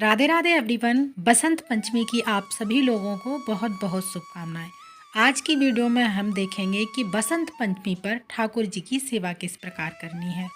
Radhe Radhe everyone. Basant Panchami की आप सभी लोगों को बहुत बहुत शुभकामनाएं। आज की वीडियो में हम देखेंगे कि बसंत पंचमी पर ठाकुर जी की सेवा किस प्रकार करनी है।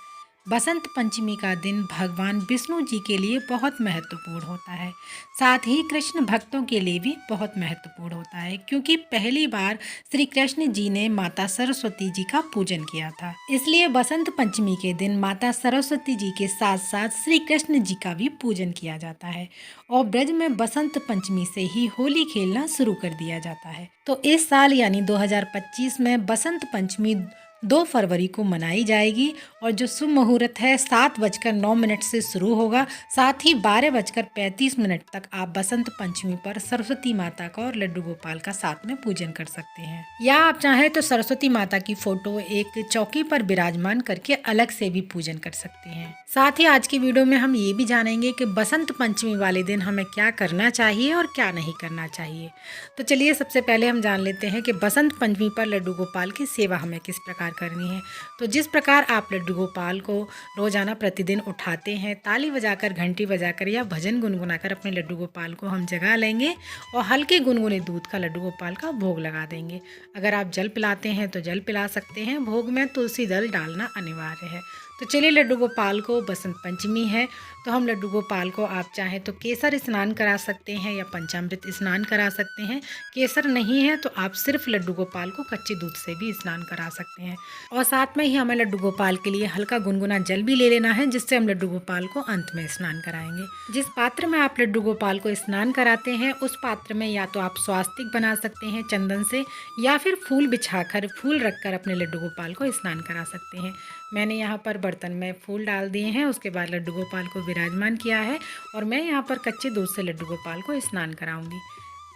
बसंत पंचमी का दिन भगवान विष्णु जी के लिए बहुत महत्वपूर्ण होता है, साथ ही कृष्ण भक्तों के लिए भी बहुत महत्वपूर्ण होता है, क्योंकि पहली बार श्री कृष्ण जी ने माता सरस्वती जी का पूजन किया था। इसलिए बसंत पंचमी के दिन माता सरस्वती जी के साथ साथ श्री कृष्ण जी का भी पूजन किया जाता है और ब्रज में बसंत पंचमी से ही होली खेलना शुरू कर दिया जाता है। तो इस साल यानी 2025 में बसंत पंचमी 2 फरवरी को मनाई जाएगी और जो शुभ मुहूर्त है 7:09 से शुरू होगा। साथ ही 12:35 तक आप बसंत पंचमी पर सरस्वती माता का और लड्डू गोपाल का साथ में पूजन कर सकते हैं, या आप चाहें तो सरस्वती माता की फोटो एक चौकी पर विराजमान करके अलग से भी पूजन कर सकते हैं। साथ ही आज की वीडियो में हम ये भी जानेंगे कि बसंत पंचमी वाले दिन हमें क्या करना चाहिए और क्या नहीं करना चाहिए। तो चलिए सबसे पहले हम जान लेते हैं कि बसंत पंचमी पर लड्डू गोपाल की सेवा हमें किस प्रकार करनी है। तो जिस प्रकार आप लड्डू गोपाल को रोजाना प्रतिदिन उठाते हैं, ताली बजाकर, घंटी बजाकर या भजन गुनगुनाकर अपने लड्डू गोपाल को हम जगा लेंगे और हल्के गुनगुने दूध का लड्डू गोपाल का भोग लगा देंगे। अगर आप जल पिलाते हैं तो जल पिला सकते हैं, भोग में तुलसी दल डालना अनिवार्य है। तो चलिए लड्डू गोपाल को, बसंत पंचमी है तो हम लड्डू गोपाल को आप चाहें तो केसर स्नान करा सकते हैं या पंचामृत स्नान करा सकते हैं। केसर नहीं है तो आप सिर्फ लड्डू गोपाल को कच्चे दूध से भी स्नान करा सकते हैं। और साथ में ही हमें लड्डू गोपाल के लिए हल्का गुनगुना जल भी ले लेना है, जिससे हम लड्डू गोपाल को अंत में स्नान कराएंगे। जिस पात्र में आप लड्डू गोपाल को स्नान कराते हैं उस पात्र में या तो आप स्वास्तिक बना सकते हैं चंदन से, या फिर फूल बिछाकर, फूल रखकर अपने लड्डू गोपाल को स्नान करा सकते हैं। मैंने यहाँ पर बर्तन में फूल डाल दिए हैं, उसके बाद लड्डू गोपाल को विराजमान किया है और मैं यहाँ पर कच्चे दूध से लड्डू गोपाल को स्नान कराऊंगी।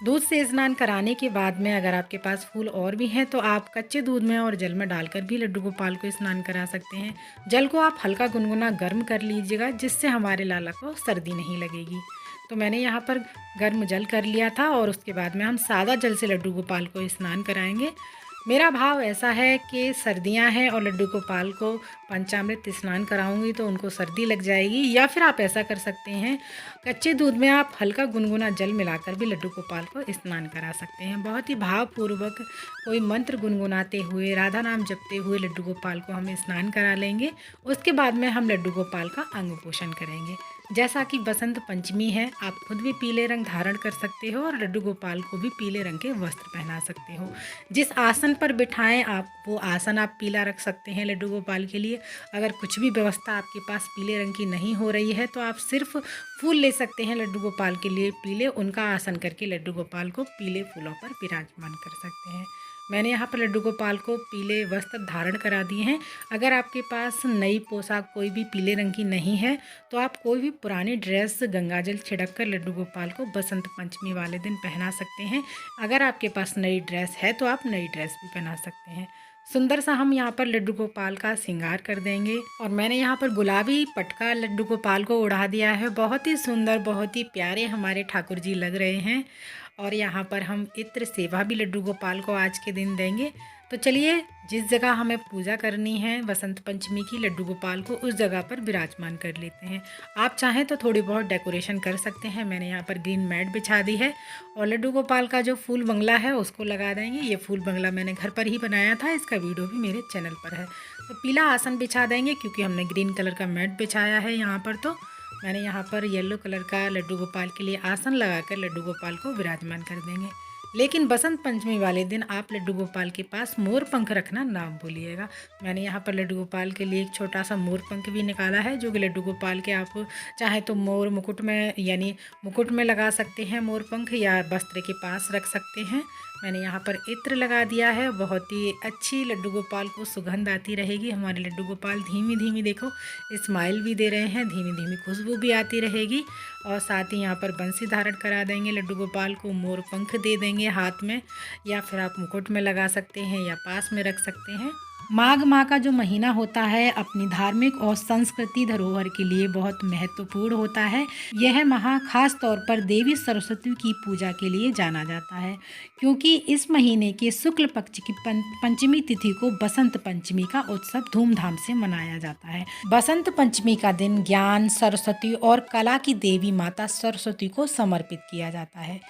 दूध से स्नान कराने के बाद में अगर आपके पास फूल और भी हैं तो आप कच्चे दूध में और जल में डालकर भी लड्डू गोपाल को स्नान करा सकते हैं। जल को आप हल्का गुनगुना गर्म कर लीजिएगा, जिससे हमारे लाला को सर्दी नहीं लगेगी। तो मैंने यहाँ पर गर्म जल कर लिया था और उसके बाद में हम सादा जल से लड्डू गोपाल को स्नान कराएंगे। मेरा भाव ऐसा है कि सर्दियां हैं और लड्डू गोपाल को पंचामृत स्नान कराऊंगी तो उनको सर्दी लग जाएगी। या फिर आप ऐसा कर सकते हैं, कच्चे दूध में आप हल्का गुनगुना जल मिलाकर भी लड्डू गोपाल को स्नान करा सकते हैं। बहुत ही भावपूर्वक कोई मंत्र गुनगुनाते हुए, राधा नाम जपते हुए लड्डू गोपाल को हम स्नान करा लेंगे। उसके बाद में हम लड्डू गोपाल का अंग पोषण करेंगे। जैसा कि बसंत पंचमी है, आप खुद भी पीले रंग धारण कर सकते हो और लड्डू गोपाल को भी पीले रंग के वस्त्र पहना सकते हो। जिस आसन पर बिठाएं आप, वो आसन आप पीला रख सकते हैं लड्डू गोपाल के लिए। अगर कुछ भी व्यवस्था आपके पास पीले रंग की नहीं हो रही है तो आप सिर्फ फूल ले सकते हैं लड्डू गोपाल के लिए पीले, उनका आसन करके लड्डू गोपाल को पीले फूलों पर विराजमान कर सकते हैं। मैंने यहाँ पर लड्डू गोपाल को पीले वस्त्र धारण करा दिए हैं। अगर आपके पास नई पोशाक कोई भी पीले रंग की नहीं है तो आप कोई भी पुरानी ड्रेस गंगाजल छिड़क कर लड्डू गोपाल को बसंत पंचमी वाले दिन पहना सकते हैं। अगर आपके पास नई ड्रेस है तो आप नई ड्रेस भी पहना सकते हैं। सुंदर सा हम यहाँ पर लड्डू गोपाल का श्रृंगार कर देंगे और मैंने यहाँ पर गुलाबी पटका लड्डू गोपाल को उड़ा दिया है। बहुत ही सुंदर, बहुत ही प्यारे हमारे ठाकुर जी लग रहे हैं। और यहाँ पर हम इत्र सेवा भी लड्डू गोपाल को आज के दिन देंगे। तो चलिए, जिस जगह हमें पूजा करनी है बसंत पंचमी की लड्डू गोपाल को, उस जगह पर विराजमान कर लेते हैं। आप चाहें तो थोड़ी बहुत डेकोरेशन कर सकते हैं। मैंने यहाँ पर ग्रीन मैट बिछा दी है और लड्डू गोपाल का जो फूल बंगला है उसको लगा देंगे। ये फूल बंगला मैंने घर पर ही बनाया था, इसका वीडियो भी मेरे चैनल पर है। तो पीला आसन बिछा देंगे क्योंकि हमने ग्रीन कलर का मैट बिछाया है। यहाँ पर तो मैंने यहाँ पर येलो कलर का लड्डू गोपाल के लिए आसन लगाकर लड्डू गोपाल को विराजमान कर देंगे। लेकिन बसंत पंचमी वाले दिन आप लड्डू गोपाल के पास मोर पंख रखना ना भूलिएगा। मैंने यहाँ पर लड्डू गोपाल के लिए एक छोटा सा मोर पंख भी निकाला है, जो कि लड्डू गोपाल के आप चाहे तो मोर मुकुट में, यानी मुकुट में लगा सकते हैं मोर पंख, या वस्त्र के पास रख सकते हैं। मैंने यहाँ पर इत्र लगा दिया है। बहुत ही अच्छी लड्डू गोपाल को सुगंध आती रहेगी। हमारे लड्डू गोपाल धीमी धीमी देखो स्माइल भी दे रहे हैं, धीमी धीमी खुशबू भी आती रहेगी। और साथ ही यहाँ पर बंसी धारण करा देंगे लड्डू गोपाल को, मोर पंख दे देंगे हाथ में, या फिर आप मुकुट में लगा सकते हैं या पास में रख सकते हैं। माघ माह का जो महीना होता है अपनी धार्मिक और संस्कृति धरोहर के लिए बहुत महत्वपूर्ण होता है। यह माह खास तौर पर देवी सरस्वती की पूजा के लिए जाना जाता है, क्योंकि इस महीने के शुक्ल पक्ष की पंचमी तिथि को बसंत पंचमी का उत्सव धूमधाम से मनाया जाता है। बसंत पंचमी का दिन ज्ञान, सरस्वती और कला की देवी माता सरस्वती को समर्पित किया जाता है।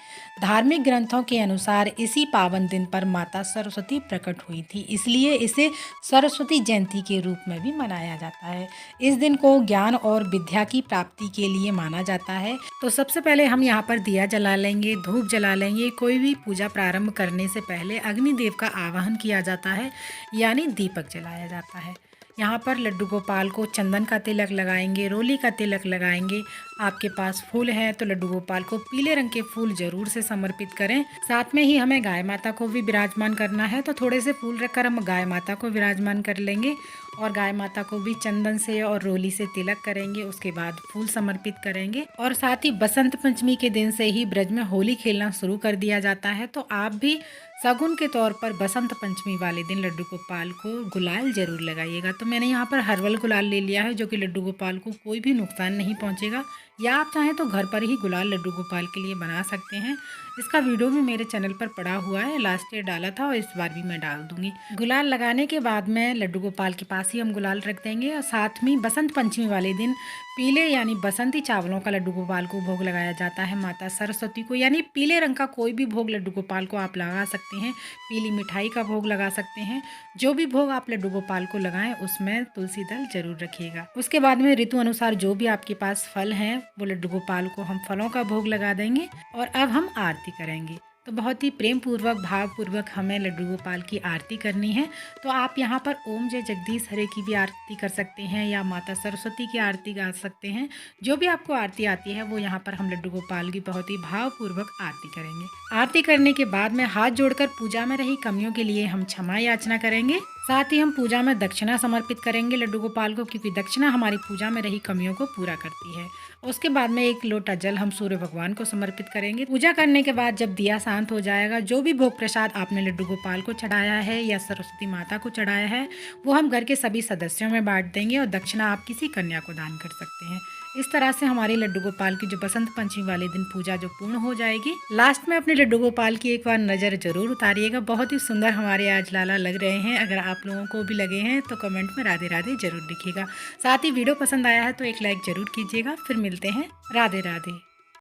धार्मिक ग्रंथों के अनुसार इसी पावन दिन पर माता सरस्वती प्रकट हुई थी, इसलिए इसे सरस्वती जयंती के रूप में भी मनाया जाता है। इस दिन को ज्ञान और विद्या की प्राप्ति के लिए माना जाता है। तो सबसे पहले हम यहाँ पर दिया जला लेंगे, धूप जला लेंगे। कोई भी पूजा प्रारंभ करने से पहले अग्निदेव का आवाहन किया जाता है, यानी दीपक जलाया जाता है। यहाँ पर लड्डू गोपाल को चंदन का तिलक लगाएंगे, रोली का तिलक लगाएंगे। आपके पास फूल है तो लड्डू गोपाल को पीले रंग के फूल जरूर से समर्पित करें। साथ में ही हमें गाय माता को भी विराजमान करना है, तो थोड़े से फूल रखकर हम गाय माता को विराजमान कर लेंगे और गाय माता को भी चंदन से और रोली से तिलक करेंगे। उसके बाद फूल समर्पित करेंगे। और साथ ही बसंत पंचमी के दिन से ही ब्रज में होली खेलना शुरू कर दिया जाता है, तो आप भी शगुन के तौर पर बसंत पंचमी वाले दिन लड्डू गोपाल को गुलाल जरूर लगाइएगा। तो मैंने यहाँ पर हर्बल गुलाल ले लिया है, जो कि लड्डू गोपाल को कोई भी नुकसान नहीं पहुँचेगा, या आप चाहें तो घर पर ही गुलाल लड्डू गोपाल के लिए बना सकते हैं। इसका वीडियो भी मेरे चैनल पर पड़ा हुआ है, लास्ट ईयर डाला था और इस बार भी मैं डाल दूंगी। गुलाल लगाने के बाद में लड्डू गोपाल के पास ही हम गुलाल रख देंगे। और साथ में बसंत पंचमी वाले दिन पीले यानी बसंती चावलों का लड्डू गोपाल को भोग लगाया जाता है माता सरस्वती को, यानी पीले रंग का कोई भी भोग लड्डू गोपाल को आप लगा सकते हैं। पीली मिठाई का भोग लगा सकते हैं। जो भी भोग आप लड्डू गोपाल को लगाएं उसमें तुलसी दल जरूर रखिएगा। उसके बाद में ऋतु अनुसार जो भी आपके पास फल हैं वो लड्डू गोपाल को हम फलों का भोग लगा देंगे। और अब हम आरती करेंगे। तो बहुत ही प्रेम पूर्वक, भाव पूर्वक हमें लड्डू गोपाल की आरती करनी है। तो आप यहाँ पर ओम जय जगदीश हरे की भी आरती कर सकते हैं, या माता सरस्वती की आरती गा सकते हैं। जो भी आपको आरती आती है वो यहाँ पर हम लड्डू गोपाल की बहुत ही भाव पूर्वक आरती करेंगे। आरती करने के बाद में हाथ जोड़कर पूजा में रही कमियों के लिए हम क्षमा याचना करेंगे। साथ ही हम पूजा में दक्षिणा समर्पित करेंगे लड्डू गोपाल को, क्योंकि दक्षिणा हमारी पूजा में रही कमियों को पूरा करती है। उसके बाद में एक लोटा जल हम सूर्य भगवान को समर्पित करेंगे। पूजा करने के बाद जब दिया शांत हो जाएगा, जो भी भोग प्रसाद आपने लड्डू गोपाल को चढ़ाया है या सरस्वती माता को चढ़ाया है वो हम घर के सभी सदस्यों में बांट देंगे, और दक्षिणा आप किसी कन्या को दान कर सकते हैं। इस तरह से हमारी लड्डू गोपाल की जो बसंत पंचमी वाले दिन पूजा जो पूर्ण हो जाएगी। लास्ट में अपने लड्डू गोपाल की एक बार नज़र जरूर उतारिएगा। बहुत ही सुंदर हमारे आज लाला लग रहे हैं। अगर आप लोगों को भी लगे हैं तो कमेंट में राधे राधे जरूर लिखिएगा। साथ ही वीडियो पसंद आया है तो एक लाइक जरूर कीजिएगा। फिर मिलते हैं। राधे राधे।